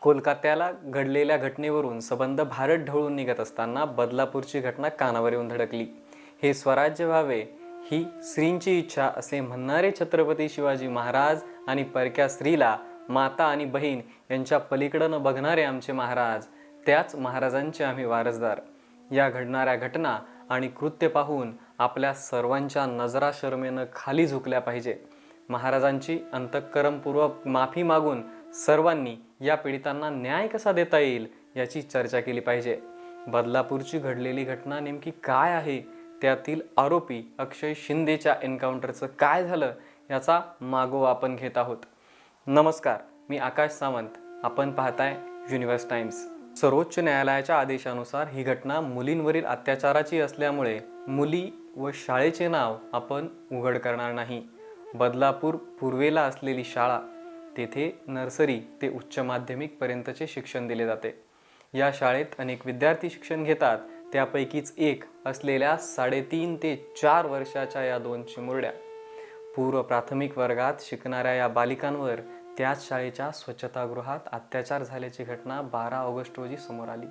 कोलकात्याला घडलेल्या घटनेवरून सबंध भारत ढवळून निघत असताना बदलापूरची घटना कानावर येऊन धडकली. हे स्वराज्य व्हावे ही श्रींची इच्छा असे म्हणणारे छत्रपती शिवाजी महाराज आणि परक्या स्त्रीला माता आणि बहीण यांच्या पलीकडे न बघणारे आमचे महाराज, त्याच महाराजांचे आम्ही वारसदार. या घडणाऱ्या घटना आणि कृत्य पाहून आपल्या सर्वांच्या नजरा शरमेनं खाली झुकल्या पाहिजे. महाराजांची अंतःकरणपूर्वक माफी मागून सर्वांनी या पीडितांना न्याय कसा देता येईल याची चर्चा केली पाहिजे. बदलापूरची घडलेली घटना नेमकी काय आहे, त्यातील आरोपी अक्षय शिंदेच्या एन्काउंटरचं काय झालं याचा मागोवा आपण घेत आहोत. नमस्कार, मी आकाश सावंत. आपण पाहताय युनिव्हर्स टाइम्स. सर्वोच्च न्यायालयाच्या आदेशानुसार ही घटना मुलींवरील अत्याचाराची असल्यामुळे मुली व शाळेचे नाव आपण उघड करणार नाही. बदलापूर पूर्वेला असलेली शाळा, तेथे नर्सरी ते उच्च माध्यमिक पर्यंतचे शिक्षण दिले जाते. या शाळेत अनेक विद्यार्थी शिक्षण घेतात. त्यापैकीच एक असलेल्या 3.5 ते 4 वर्षाच्या या 2 चिमुरड्या पूर्व प्राथमिक वर्गात शिकणाऱ्या या बालिकांवर त्याच शाळेच्या स्वच्छतागृहात अत्याचार झाल्याची घटना 12 ऑगस्ट रोजी समोर आली.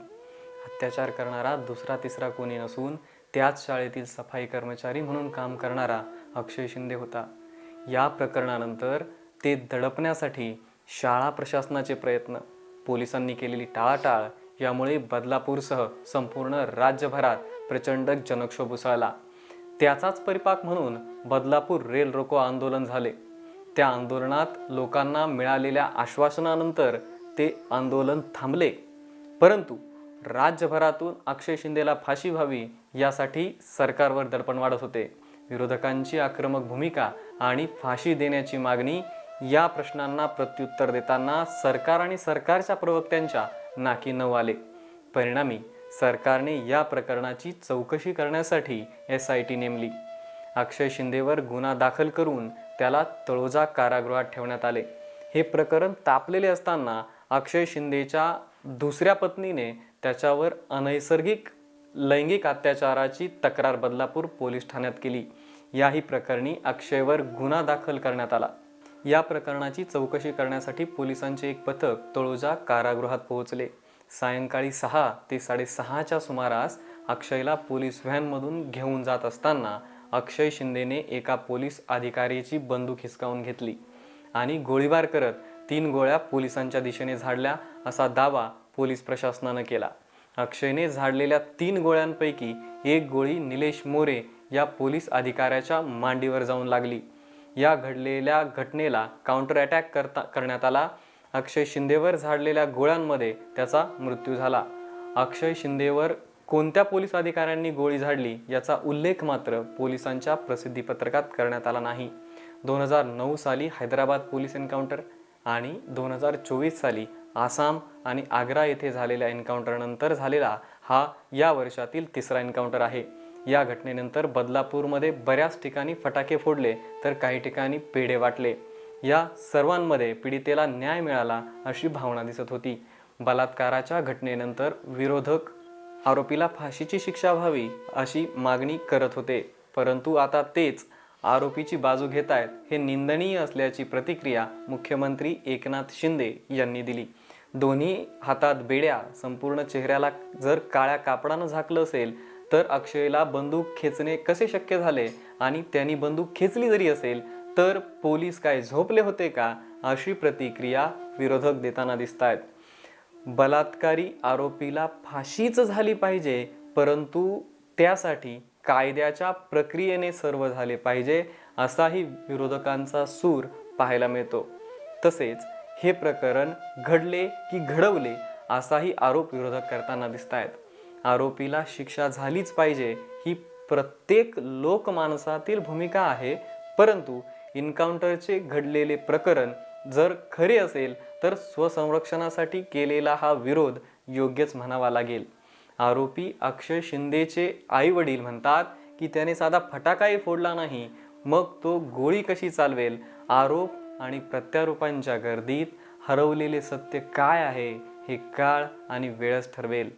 अत्याचार करणारा दुसरा तिसरा कोणी नसून त्याच शाळेतील सफाई कर्मचारी म्हणून काम करणारा अक्षय शिंदे होता. या प्रकरणानंतर ते दडपण्यासाठी शाळा प्रशासनाचे प्रयत्न, पोलिसांनी केलेली टाळाटाळ यामुळे बदलापूरसह संपूर्ण राज्यभरात प्रचंड जनक्षोभ उसळला. त्याचाच परिपाक म्हणून बदलापूर रेल रोको आंदोलन झाले. त्या आंदोलनात लोकांना मिळालेल्या आश्वासनानंतर ते आंदोलन थांबले. परंतु राज्यभरातून अक्षय शिंदेला फाशी व्हावी यासाठी सरकारवर दडपण वाढत होते. विरोधकांची आक्रमक भूमिका आणि फाशी देण्याची मागणी या प्रश्नांना प्रत्युत्तर देताना सरकार आणि सरकारच्या प्रवक्त्यांच्या नाकी नऊ आले. परिणामी सरकारने या प्रकरणाची चौकशी करण्यासाठी SIT नेमली. अक्षय शिंदेवर गुन्हा दाखल करून त्याला तळोजा कारागृहात ठेवण्यात आले. हे प्रकरण तापलेले असताना अक्षय शिंदेच्या दुसऱ्या पत्नीने त्याच्यावर अनैसर्गिक लैंगिक अत्याचाराची तक्रार बदलापूर पोलीस ठाण्यात केली. याही प्रकरणी अक्षयवर गुन्हा दाखल करण्यात आला. या प्रकरणाची चौकशी करण्यासाठी पोलिसांचे एक पथक तळोजा कारागृहात पोहोचले. सायंकाळी 6 ते 6:30च्या सुमारास अक्षयला पोलीस व्हॅनमधून घेऊन जात असताना अक्षय शिंदेने एका पोलीस अधिकाऱ्याची बंदूक हिसकावून घेतली आणि गोळीबार करत 3 गोळ्या पोलिसांच्या दिशेने झाडल्या असा दावा पोलीस प्रशासनानं केला. अक्षयने झाडलेल्या 3 गोळ्यांपैकी एक गोळी निलेश मोरे या पोलीस अधिकाऱ्याच्या मांडीवर जाऊन लागली. या घडलेल्या घटनेला काउंटर अटॅक करण्यात आला. अक्षय शिंदेवर झाडलेल्या गोळ्यांमध्ये त्याचा मृत्यू झाला. अक्षय शिंदेवर कोणत्या पोलीस अधिकाऱ्यांनी गोळी झाडली याचा उल्लेख मात्र पोलिसांच्या प्रसिद्धीपत्रकात करण्यात आला नाही. 2009 साली हैदराबाद पोलीस एन्काउंटर आणि 2024 साली आसाम आणि आग्रा येथे झालेल्या एन्काउंटरनंतर झालेला हा या वर्षातील 3रा एन्काउंटर आहे. या घटनेनंतर बदलापूरमध्ये बऱ्याच ठिकाणी फटाके फोडले तर काही ठिकाणी पेढे वाटले. या सर्वांमध्ये पीडितेला न्याय मिळाला अशी भावना दिसत होती. बलात्काराच्या घटनेनंतर विरोधक आरोपीला फाशीची शिक्षा व्हावी अशी मागणी करत होते. परंतु आता तेच आरोपीची बाजू घेत आहेत. हे निंदनीय असल्याची प्रतिक्रिया मुख्यमंत्री एकनाथ शिंदे यांनी दिली. दोन्ही हातात बेड्या, संपूर्ण चेहऱ्याला जर काळ्या कापडानं झाकलं असेल तर अक्षयला बंदूक खेचणे कसे शक्य झाले आणि त्यांनी बंदूक खेचली जरी असेल तर पोलीस काय झोपले होते का, अशी प्रतिक्रिया विरोधक देताना दिसत आहेत. बलात्कारी आरोपीला फाशीच झाली पाहिजे, परंतु त्यासाठी कायद्याच्या प्रक्रियेने सर्व झाले पाहिजे असाही विरोधकांचा सूर पाहायला मिळतो. तसेच हे प्रकरण घडले की घडवले असाही आरोप विरोधक करताना दिसत आहेत. आरोपीला शिक्षा झालीच पाहिजे ही प्रत्येक लोकमानसातील भूमिका आहे, परंतु एन्काउंटरचे घडलेले प्रकरण जर खरे असेल तर स्वसंरक्षणासाठी केलेला हा विरोध योग्यच म्हणावा लागेल. आरोपी अक्षय शिंदेचे आई वडील म्हणतात की त्याने साधा फटाकाही फोडला नाही, मग तो गोळी कशी चालवेल. आरोप आणि प्रत्यारोपांच्या गर्दीत हरवलेले सत्य काय आहे हे काळ आणि वेळच ठरवेल.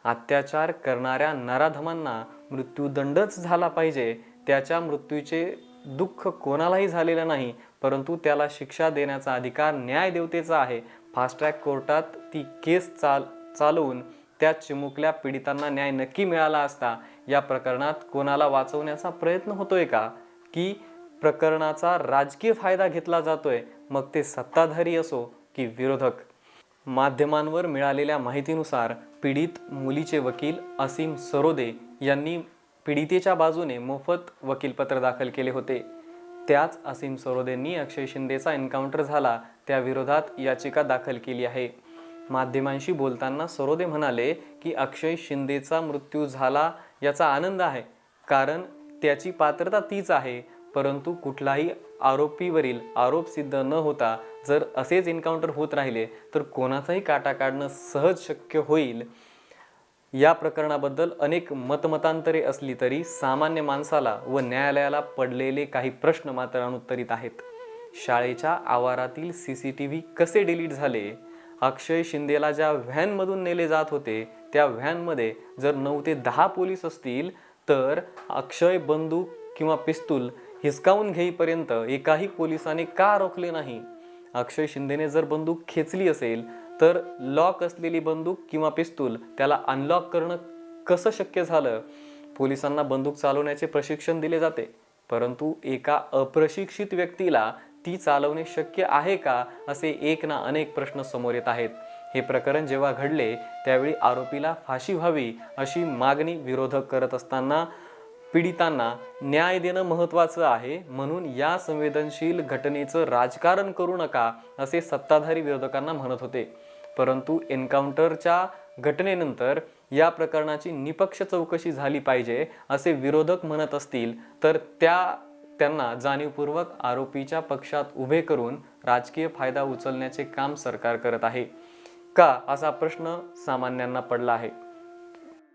अत्याचार करणाऱ्या नराधमांना मृत्यूदंडच झाला पाहिजे. त्याच्या मृत्यूचे दुःख कोणालाही झालेलं नाही, परंतु त्याला शिक्षा देण्याचा अधिकार न्याय देवतेचा आहे. फास्ट ट्रॅक कोर्टात ती केस चालवून त्या चिमुकल्या पीडितांना न्याय नक्की मिळाला असता, या प्रकरणात कोणाला वाचवण्याचा प्रयत्न होतोय का, की प्रकरणाचा राजकीय फायदा घेतला जातोय, मग ते सत्ताधारी असो की विरोधक? माध्यमांवर मिळालेल्या माहितीनुसार पीडित मुलीचे वकील असीम सरोदे यांनी पीडितेच्या बाजूने मोफत वकीलपत्र दाखल केले होते. त्याच असीम सरोदेंनी अक्षय शिंदेचा एन्काउंटर झाला त्या विरोधात याचिका दाखल केली आहे. माध्यमांशी बोलताना सरोदे म्हणाले की अक्षय शिंदेचा मृत्यू झाला याचा आनंद आहे, कारण त्याची पात्रता तीच आहे. परंतु कुठलाही आरोपीवरील आरोप सिद्ध न होता जर असेच एन्काउंटर होत राहिले तर कोणाचाही काटा काढणं सहज शक्य होईल. या प्रकरणाबद्दल अनेक मतमतांतरे असली तरी सामान्य माणसाला व न्यायालयाला पडलेले काही प्रश्न मात्र अनुत्तरित आहेत. शाळेच्या आवारातील CCTV कसे डिलीट झाले? अक्षय शिंदेला ज्या व्हॅनमधून नेले जात होते त्या व्हॅनमध्ये जर 9 ते 10 पोलीस असतील तर अक्षय बंदूक किंवा पिस्तूल हिसकावून घेईपर्यंत एकाही पोलिसाने का रोखले नाही? अक्षय शिंदेने जर बंदूक खेचली असेल तर लॉक असलेली बंदूक किंवा पिस्तूल त्याला अनलॉक करणं कसं शक्य झालं? पोलिसांना बंदूक चालवण्याचे प्रशिक्षण दिले जाते, परंतु एका अप्रशिक्षित व्यक्तीला ती चालवणे शक्य आहे का, असे एक ना अनेक प्रश्न समोर येत आहेत. हे प्रकरण जेव्हा घडले त्यावेळी आरोपीला फाशी व्हावी अशी मागणी विरोधक करत असताना पीडितांना न्याय देणं महत्त्वाचं आहे, म्हणून या संवेदनशील घटनेचं राजकारण करू नका असे सत्ताधारी विरोधकांना म्हणत होते. परंतु एन्काउंटरच्या घटनेनंतर या प्रकरणाची निपक्ष चौकशी झाली पाहिजे असे विरोधक म्हणत असतील तर त्यांना जाणीवपूर्वक आरोपीच्या पक्षात उभे करून राजकीय फायदा उचलण्याचे काम सरकार करत आहे का, असा प्रश्न सामान्यांना पडला आहे.